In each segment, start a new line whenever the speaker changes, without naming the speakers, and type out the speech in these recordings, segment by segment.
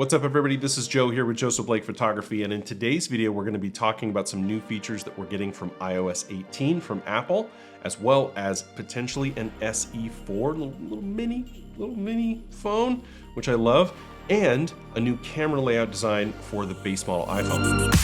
What's up, everybody? This is Joe here with Joseph Blake Photography, and in today's video we're going to be talking about some new features that we're getting from iOS 18 from Apple, as well as potentially an SE4 little mini phone, which I love, and a new camera layout design for the base model iPhone.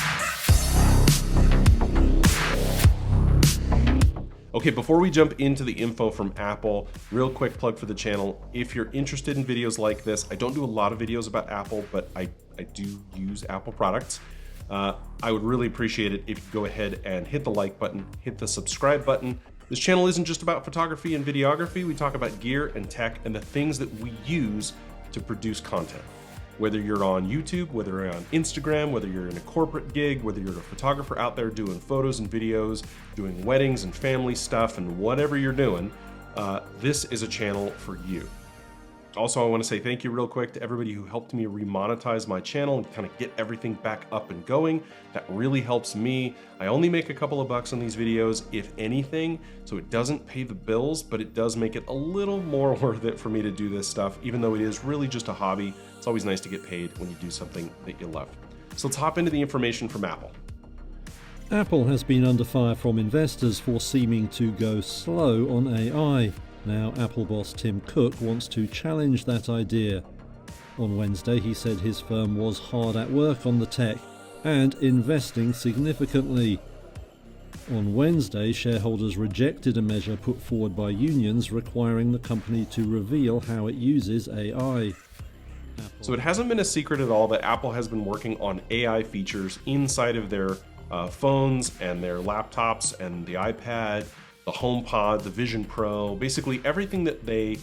Okay, before we jump into the info from Apple, real quick plug for the channel. If you're interested in videos like this, I don't do a lot of videos about Apple, but I do use Apple products. I would really appreciate it if you go ahead and hit the like button, hit the subscribe button. This channel isn't just about photography and videography. We talk about gear and tech and the things that we use to produce content. Whether you're on YouTube, whether you're on Instagram, whether you're in a corporate gig, whether you're a photographer out there doing photos and videos, doing weddings and family stuff, and whatever you're doing, this is a channel for you. Also, I want to say thank you real quick to everybody who helped me remonetize my channel and kind of get everything back up and going. That really helps me. I only make a couple of bucks on these videos, if anything, so it doesn't pay the bills, but it does make it a little more worth it for me to do this stuff, even though it is really just a hobby. It's always nice to get paid when you do something that you love. So let's hop into the information from Apple.
Apple has been under fire from investors for seeming to go slow on AI. Now, Apple boss Tim Cook wants to challenge that idea. On Wednesday, he said his firm was hard at work on the tech and investing significantly. On Wednesday, shareholders rejected a measure put forward by unions requiring the company to reveal how it uses AI.
So it hasn't been a secret at all that Apple has been working on AI features inside of their phones and their laptops and the iPad, the HomePod, the Vision Pro. Basically everything that they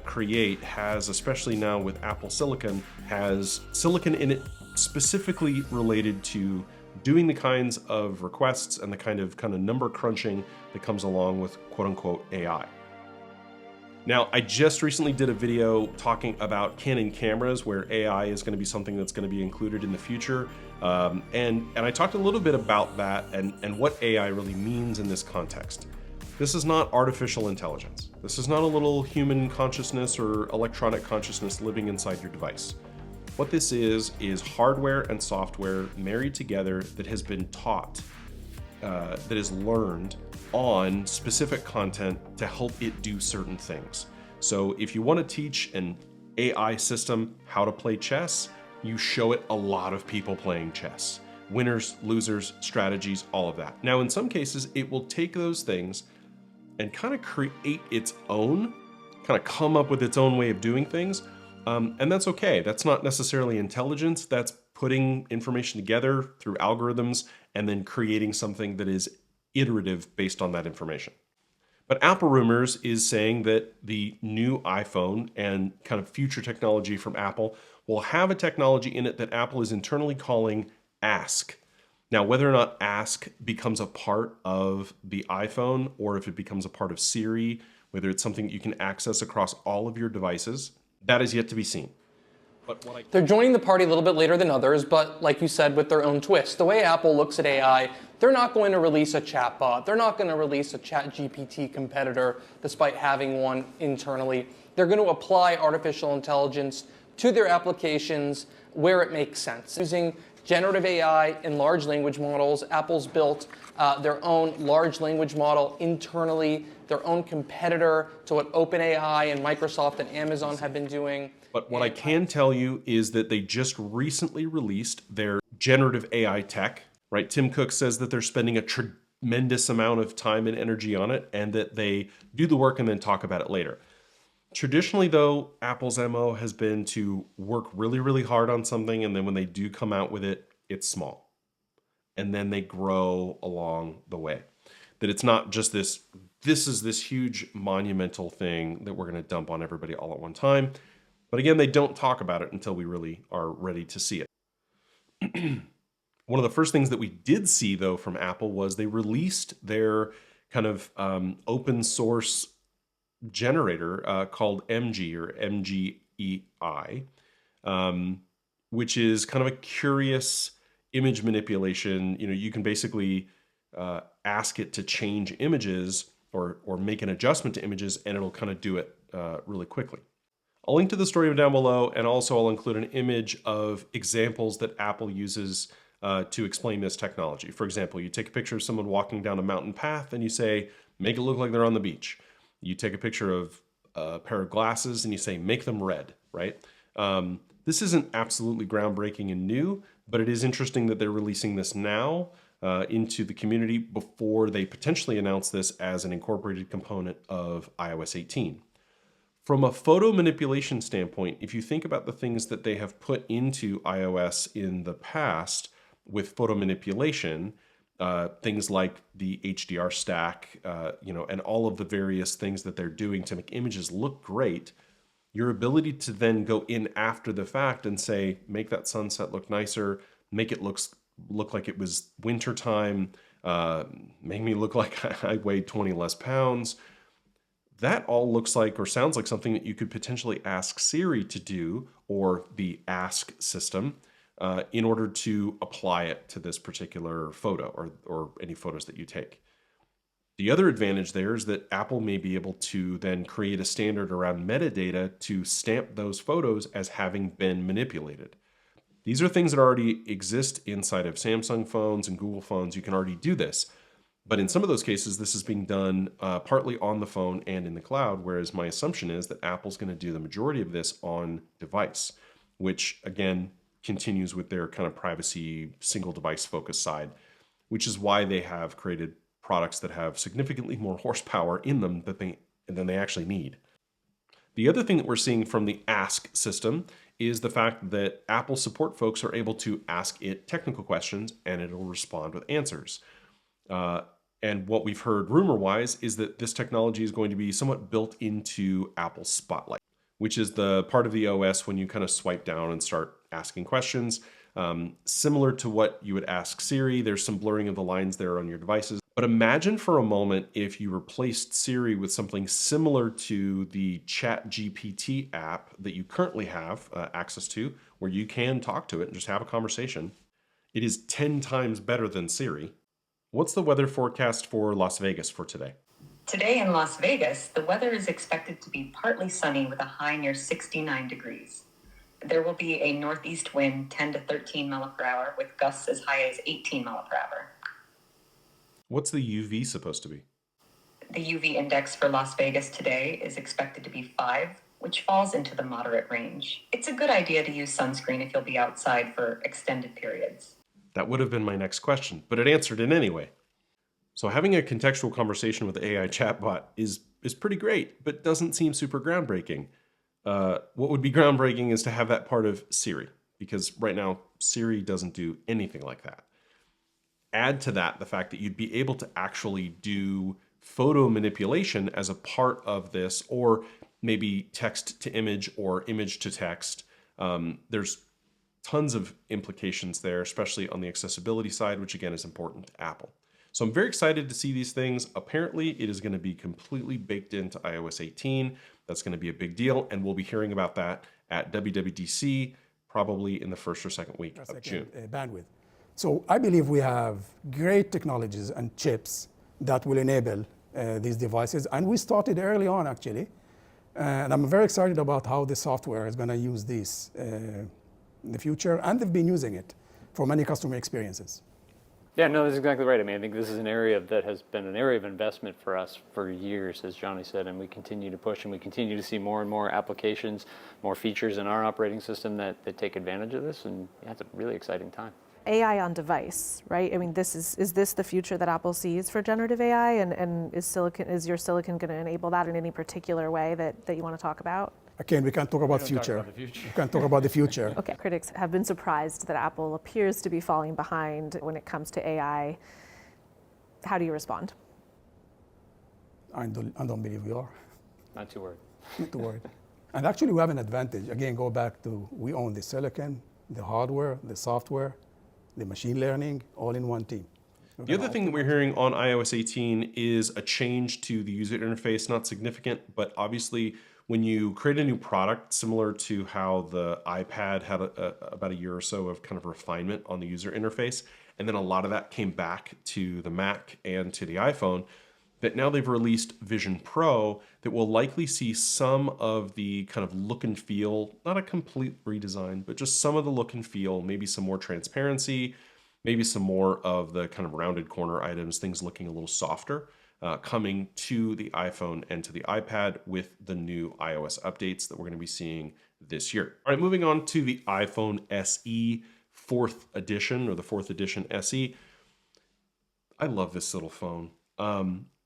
create has, especially now with Apple Silicon, has silicon in it specifically related to doing the kinds of requests and the kind of number crunching that comes along with quote-unquote AI. Now, I just recently did a video talking about Canon cameras, where AI is going to be something that's going to be included in the future. And I talked a little bit about that and what AI really means in this context. This is not artificial intelligence. This is not a little human consciousness or electronic consciousness living inside your device. What this is hardware and software married together that has been taught, that is learned on specific content to help it do certain things. So if you want to teach an AI system how to play chess, you show it a lot of people playing chess. Winners, losers, strategies, all of that. Now, in some cases, it will take those things and kind of create its own, kind of come up with its own way of doing things. And that's okay. That's not necessarily intelligence. That's putting information together through algorithms and then creating something that is iterative based on that information. But Apple Rumors is saying that the new iPhone and kind of future technology from Apple will have a technology in it that Apple is internally calling Ask. Now, whether or not Ask becomes a part of the iPhone or if it becomes a part of Siri, whether it's something you can access across all of your devices, that is yet to be seen.
They're joining the party a little bit later than others, but like you said, with their own twist. The way Apple looks at AI, they're not going to release a chatbot. They're not going to release a ChatGPT competitor, despite having one internally. They're going to apply artificial intelligence to their applications where it makes sense. Using generative AI and large language models, Apple's built their own large language model internally, their own competitor to what OpenAI and Microsoft and Amazon have been doing.
But what I can tell you is that they just recently released their generative AI tech, right? Tim Cook says that they're spending a tremendous amount of time and energy on it and that they do the work and then talk about it later. Traditionally, though, Apple's MO has been to work really, really hard on something, and then when they do come out with it, it's small. And then they grow along the way. That it's not just this is this huge monumental thing that we're going to dump on everybody all at one time. But again, they don't talk about it until we really are ready to see it. One of the first things that we did see, though, from Apple was they released their kind of open source generator called MG or MGEI, which is kind of a curious image manipulation. You know, you can basically ask it to change images or make an adjustment to images, and it'll kind of do it really quickly. I'll link to the story down below, and also I'll include an image of examples that Apple uses to explain this technology. For example, you take a picture of someone walking down a mountain path and you say, make it look like they're on the beach. You take a picture of a pair of glasses and you say, make them red, right? This isn't absolutely groundbreaking and new, but it is interesting that they're releasing this now into the community before they potentially announce this as an incorporated component of iOS 18. From a photo manipulation standpoint, if you think about the things that they have put into iOS in the past with photo manipulation, things like the HDR stack, and all of the various things that they're doing to make images look great, your ability to then go in after the fact and say, make that sunset look nicer, make it look like it was wintertime, make me look like I weighed 20 less pounds. That all looks like or sounds like something that you could potentially ask Siri to do, or the Ask system, in order to apply it to this particular photo or any photos that you take. The other advantage there is that Apple may be able to then create a standard around metadata to stamp those photos as having been manipulated. These are things that already exist inside of Samsung phones and Google phones. You can already do this. But in some of those cases, this is being done partly on the phone and in the cloud, whereas my assumption is that Apple's going to do the majority of this on device, which again continues with their kind of privacy single device focus side, which is why they have created products that have significantly more horsepower in them than they actually need. The other thing that we're seeing from the Ask system is the fact that Apple support folks are able to ask it technical questions and it'll respond with answers. And what we've heard rumor-wise is that this technology is going to be somewhat built into Apple's Spotlight, which is the part of the OS when you kind of swipe down and start asking questions. Similar to what you would ask Siri, there's some blurring of the lines there on your devices. But imagine for a moment if you replaced Siri with something similar to the ChatGPT app that you currently have access to, where you can talk to it and just have a conversation. It is 10 times better than Siri. What's the weather forecast for Las Vegas for today?
Today in Las Vegas, the weather is expected to be partly sunny with a high near 69 degrees. There will be a northeast wind 10 to 13 miles per hour with gusts as high as 18 miles per hour.
What's the UV supposed to be?
The UV index for Las Vegas today is expected to be 5, which falls into the moderate range. It's a good idea to use sunscreen if you'll be outside for extended periods.
That would have been my next question, but it answered it anyway. So having a contextual conversation with the AI chatbot is pretty great, but doesn't seem super groundbreaking. What would be groundbreaking is to have that part of Siri, because right now Siri doesn't do anything like that. Add to that the fact that you'd be able to actually do photo manipulation as a part of this, or maybe text to image or image to text. There's tons of implications there, especially on the accessibility side, which again is important to Apple. So I'm very excited to see these things. Apparently it is going to be completely baked into iOS 18. That's going to be a big deal, and we'll be hearing about that at WWDC, probably in the first or second week of June.
Bandwidth. So I believe we have great technologies and chips that will enable these devices, and we started early on actually. And I'm very excited about how the software is going to use this in the future, and they've been using it for many customer experiences.
Yeah, no, that's exactly right. I mean, I think this is an area that has been an area of investment for us for years, as Johnny said, and we continue to push, and we continue to see more and more applications, more features in our operating system that take advantage of this, and yeah, it's a really exciting time.
AI on device, right? I mean, is this the future that Apple sees for generative AI, and is your silicon going to enable that in any particular way that you want to talk about?
Again, we can't talk about future. We can't talk about the future.
Okay, critics have been surprised that Apple appears to be falling behind when it comes to AI. How do you respond?
I don't believe we are.
Not too worried.
Not too worried. And actually, we have an advantage. Again, go back to we own the silicon, the hardware, the software, the machine learning, all in one team.
The other thing that we're hearing on iOS 18 is a change to the user interface, not significant, but obviously when you create a new product, similar to how the iPad had about a year or so of kind of refinement on the user interface, and then a lot of that came back to the Mac and to the iPhone, that now they've released Vision Pro that will likely see some of the kind of look and feel, not a complete redesign, but just some of the look and feel, maybe some more transparency, maybe some more of the kind of rounded corner items, things looking a little softer, coming to the iPhone and to the iPad with the new iOS updates that we're going to be seeing this year. All right, moving on to the iPhone SE 4th edition, or the 4th edition SE. I love this little phone.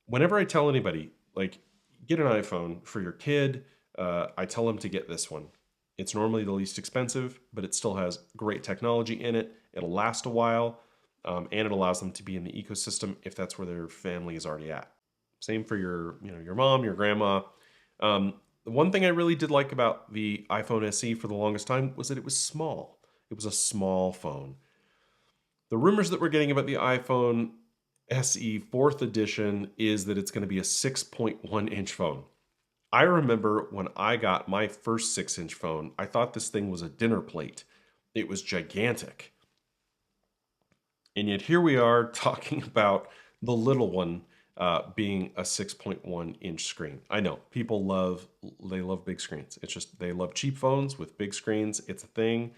Whenever I tell anybody, like, get an iPhone for your kid, I tell them to get this one. It's normally the least expensive, but it still has great technology in it. It'll last a while, and it allows them to be in the ecosystem if that's where their family is already at. Same for your mom, your grandma. The one thing I really did like about the iPhone SE for the longest time was that it was small. It was a small phone. The rumors that we're getting about the iPhone SE 4th edition is that it's going to be a 6.1-inch phone. I remember when I got my first 6-inch phone, I thought this thing was a dinner plate. It was gigantic. And yet here we are talking about the little one being a 6.1-inch screen. I know people love big screens. It's just they love cheap phones with big screens. It's a thing,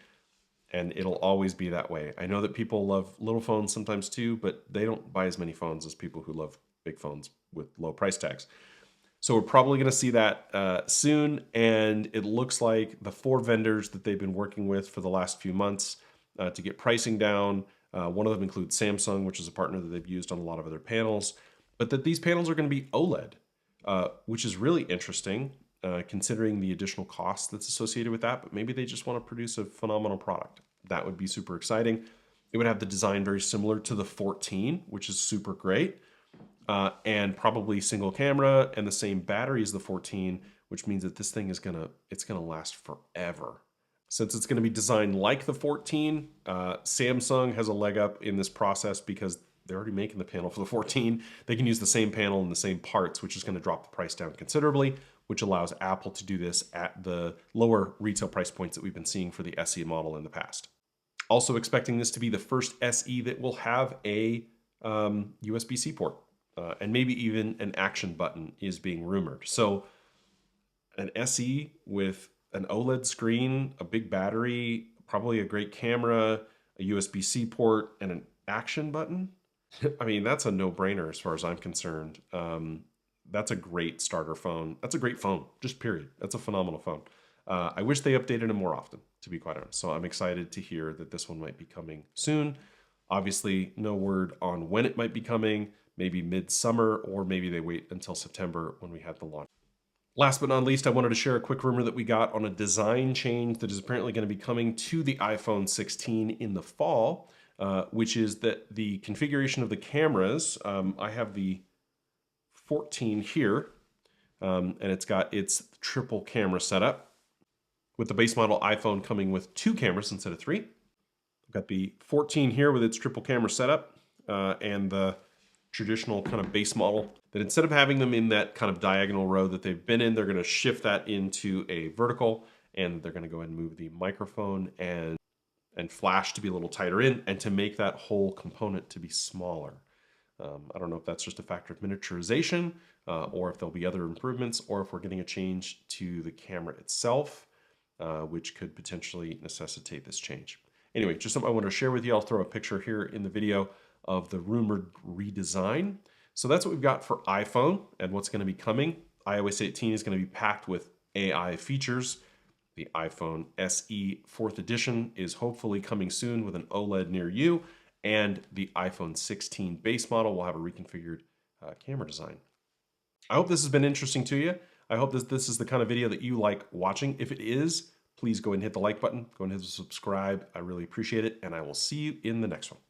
and it'll always be that way. I know that people love little phones sometimes too, but they don't buy as many phones as people who love big phones with low price tags. So we're probably going to see that soon, and it looks like the 4 vendors that they've been working with for the last few months to get pricing down, one of them includes Samsung, which is a partner that they've used on a lot of other panels, but that these panels are going to be OLED, which is really interesting considering the additional cost that's associated with that, but maybe they just want to produce a phenomenal product. That would be super exciting. It would have the design very similar to the 14, which is super great. And probably single camera and the same battery as the 14, which means that this thing is gonna last forever. Since it's gonna be designed like the 14, Samsung has a leg up in this process because they're already making the panel for the 14. They can use the same panel and the same parts, which is gonna drop the price down considerably, which allows Apple to do this at the lower retail price points that we've been seeing for the SE model in the past. Also expecting this to be the first SE that will have a USB-C port. And maybe even an action button is being rumored. So an SE with an OLED screen, a big battery, probably a great camera, a USB-C port, and an action button. I mean, that's a no-brainer as far as I'm concerned. That's a great starter phone. That's a great phone, just period. That's a phenomenal phone. I wish they updated it more often, to be quite honest. So I'm excited to hear that this one might be coming soon. Obviously, no word on when it might be coming. Maybe mid-summer, or maybe they wait until September when we have the launch. Last but not least, I wanted to share a quick rumor that we got on a design change that is apparently going to be coming to the iPhone 16 in the fall, which is that the configuration of the cameras, I have the 14 here, and it's got its triple camera setup, with the base model iPhone coming with 2 cameras instead of 3. I've got the 14 here with its triple camera setup, and the traditional kind of base model, that instead of having them in that kind of diagonal row that they've been in, they're going to shift that into a vertical, and they're going to go ahead and move the microphone and flash to be a little tighter in, and to make that whole component to be smaller. I don't know if that's just a factor of miniaturization, or if there'll be other improvements, or if we're getting a change to the camera itself, which could potentially necessitate this change. Anyway, just something I wanted to share with you. I'll throw a picture here in the video of the rumored redesign. So that's what we've got for iPhone and what's going to be coming. iOS 18 is going to be packed with AI features. The iPhone SE 4th edition is hopefully coming soon with an OLED near you, and the iPhone 16 base model will have a reconfigured camera design. I hope this has been interesting to you. I hope this is the kind of video that you like watching. If it is, please go ahead and hit the like button. Go ahead and hit the subscribe. I really appreciate it, and I will see you in the next one.